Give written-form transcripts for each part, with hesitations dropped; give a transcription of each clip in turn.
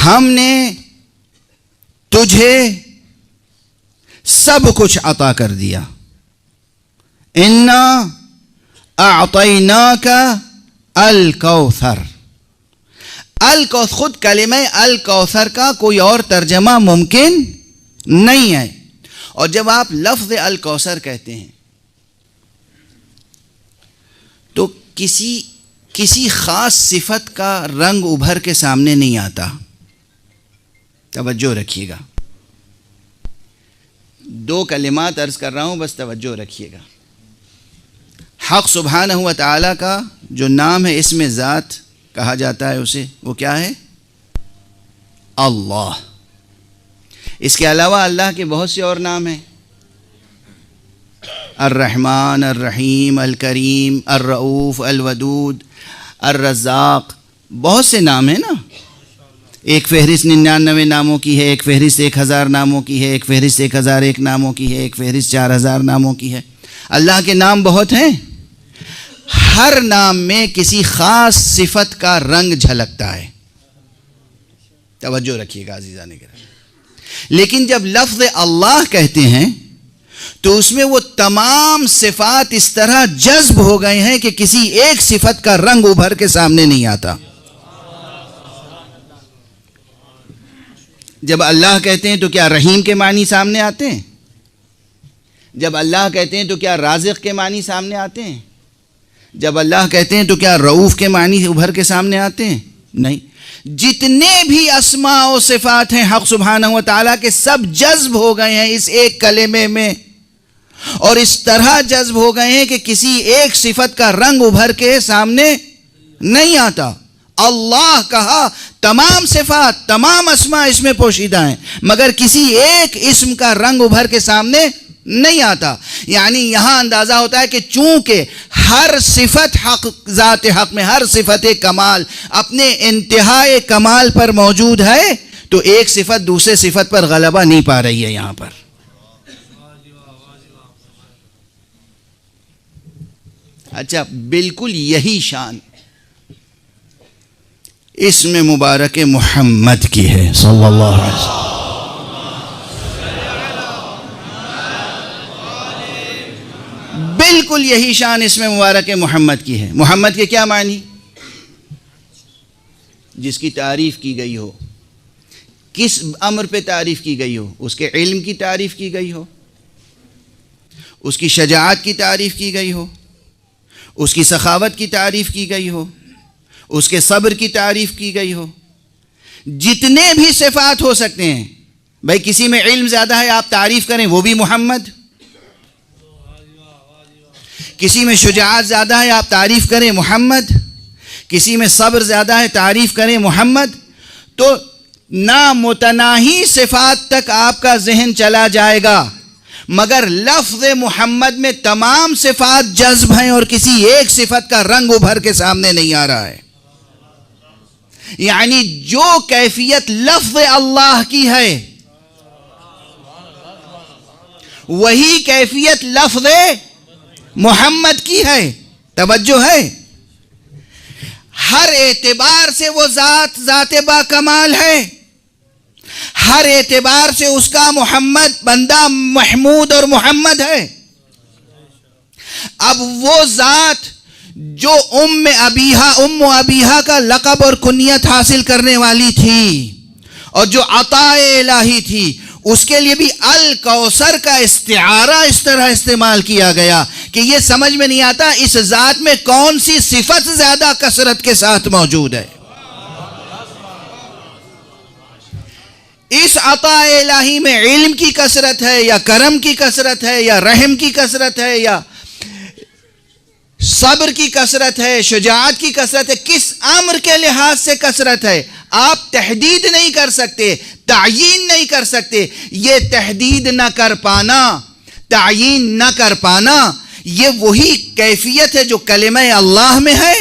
ہم نے تجھے سب کچھ عطا کر دیا. انا اعطیناک الکوثر. الکوثر خود کلمہ الکوثر کا کوئی اور ترجمہ ممکن نہیں ہے. اور جب آپ لفظ الکوثر کہتے ہیں تو کسی خاص صفت کا رنگ ابھر کے سامنے نہیں آتا. توجہ رکھیے گا. 2 کلمات عرض کر رہا ہوں، بس توجہ رکھیے گا. حق سبحانہ و تعالیٰ کا جو نام ہے اسم ذات کہا جاتا ہے اسے، وہ کیا ہے؟ اللہ. اس کے علاوہ اللہ کے بہت سے اور نام ہیں. الرحمن، الرحیم، الکریم، الرؤوف، الودود، الرزاق، بہت سے نام ہیں نا. ایک فہرست 99 ناموں کی ہے، ایک فہرست 1000 ناموں کی ہے، ایک فہرست 1001 ناموں کی ہے، ایک فہرست 4000 ناموں کی ہے. اللہ کے نام بہت ہیں. ہر نام میں کسی خاص صفت کا رنگ جھلکتا ہے. توجہ رکھیے گا عزیزان کرام. لیکن جب لفظ اللہ کہتے ہیں تو اس میں وہ تمام صفات اس طرح جذب ہو گئے ہیں کہ کسی ایک صفت کا رنگ ابھر کے سامنے نہیں آتا. جب اللہ کہتے ہیں تو کیا رحیم کے معنی سامنے آتے ہیں؟ جب اللہ کہتے ہیں تو کیا رازق کے معنی سامنے آتے ہیں؟ جب اللہ کہتے ہیں تو کیا رؤوف کے معنی ابھر کے سامنے آتے ہیں؟ نہیں. جتنے بھی اسماء و صفات ہیں حق سبحانہ و تعالیٰ کے، سب جذب ہو گئے ہیں اس ایک کلمے میں، اور اس طرح جذب ہو گئے ہیں کہ کسی ایک صفت کا رنگ ابھر کے سامنے نہیں آتا. اللہ کہا، تمام صفات، تمام اسماء اس میں پوشیدہ ہیں، مگر کسی ایک اسم کا رنگ ابھر کے سامنے نہیں آتا. یعنی یہاں اندازہ ہوتا ہے کہ چونکہ ہر صفت حق، ذات حق میں ہر صفت کمال اپنے انتہائی کمال پر موجود ہے، تو ایک صفت دوسرے صفت پر غلبہ نہیں پا رہی ہے. یہاں پر اچھا، بالکل یہی شان اسم مبارک محمد کی ہے صلی اللہ علیہ وسلم. بالکل یہی شان اسم مبارک محمد کی ہے. محمد کے کیا معنی؟ جس کی تعریف کی گئی ہو. کس امر پہ تعریف کی گئی ہو؟ اس کے علم کی تعریف کی گئی ہو، اس کی شجاعت کی تعریف کی گئی ہو، اس کی سخاوت کی تعریف کی گئی ہو، اس کے صبر کی تعریف کی گئی ہو. جتنے بھی صفات ہو سکتے ہیں. بھائی کسی میں علم زیادہ ہے، آپ تعریف کریں، وہ بھی محمد. کسی میں شجاعت زیادہ ہے، آپ تعریف کریں، محمد. کسی میں صبر زیادہ ہے، تعریف کریں، محمد. تو نامتناہی صفات تک آپ کا ذہن چلا جائے گا، مگر لفظ محمد میں تمام صفات جذب ہیں اور کسی ایک صفت کا رنگ ابھر کے سامنے نہیں آ رہا ہے. یعنی جو کیفیت لفظ اللہ کی ہے وہی کیفیت لفظ محمد کی ہے. توجہ ہے. ہر اعتبار سے وہ ذات با کمال ہے. ہر اعتبار سے اس کا محمد بندہ محمود اور محمد ہے. اب وہ ذات جو ام ابیہا کا لقب اور کنیت حاصل کرنے والی تھی اور جو عطا الہی تھی، اس کے لیے بھی الکوثر کا استعارہ اس طرح استعمال کیا گیا کہ یہ سمجھ میں نہیں آتا اس ذات میں کون سی صفت زیادہ کثرت کے ساتھ موجود ہے. اس عطا الہی میں علم کی کثرت ہے یا کرم کی کثرت ہے یا رحم کی کثرت ہے یا صبر کی کثرت ہے، شجاعت کی کثرت ہے، کس امر کے لحاظ سے کثرت ہے آپ تحدید نہیں کر سکتے، تعیین نہیں کر سکتے. یہ تحدید نہ کر پانا، تعیین نہ کر پانا، یہ وہی کیفیت ہے جو کلمہ اللہ میں ہے،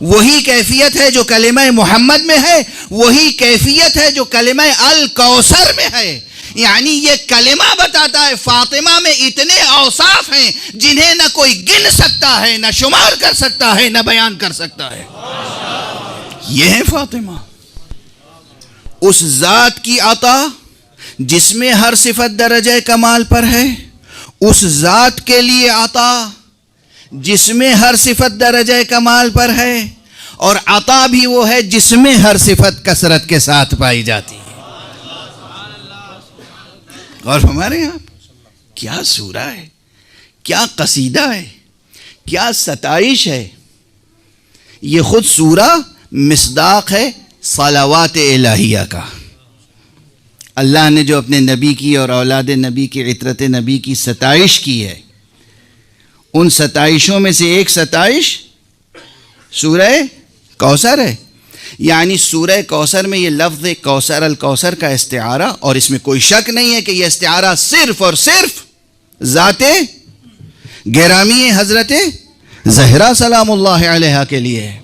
وہی کیفیت ہے جو کلمہ محمد میں ہے، وہی کیفیت ہے جو کلمہ الکوثر میں ہے. یعنی یہ کلمہ بتاتا ہے فاطمہ میں اتنے اوصاف ہیں جنہیں نہ کوئی گن سکتا ہے، نہ شمار کر سکتا ہے، نہ بیان کر سکتا ہے. یہ ہے فاطمہ. اس ذات کی عطا جس میں ہر صفت درجہ کمال پر ہے، اس ذات کے لیے عطا جس میں ہر صفت درجہ کمال پر ہے، اور عطا بھی وہ ہے جس میں ہر صفت کثرت کے ساتھ پائی جاتی ہے۔ اور ہمارے یہاں کیا سورہ ہے، کیا قصیدہ ہے، کیا ستائش ہے۔ یہ خود سورہ مصداق ہے صلوات الہیہ کا۔ اللہ نے جو اپنے نبی کی اور اولاد نبی کی عطرت نبی کی ستائش کی ہے، ان ستائشوں میں سے ایک ستائش سورہ کوثر ہے۔ یعنی سورہ کوثر میں یہ لفظ کوثر الکوثر کا استعارہ، اور اس میں کوئی شک نہیں ہے کہ یہ استعارہ صرف اور صرف ذات گرامی حضرت زہرا سلام اللہ علیہا کے لیے ہے۔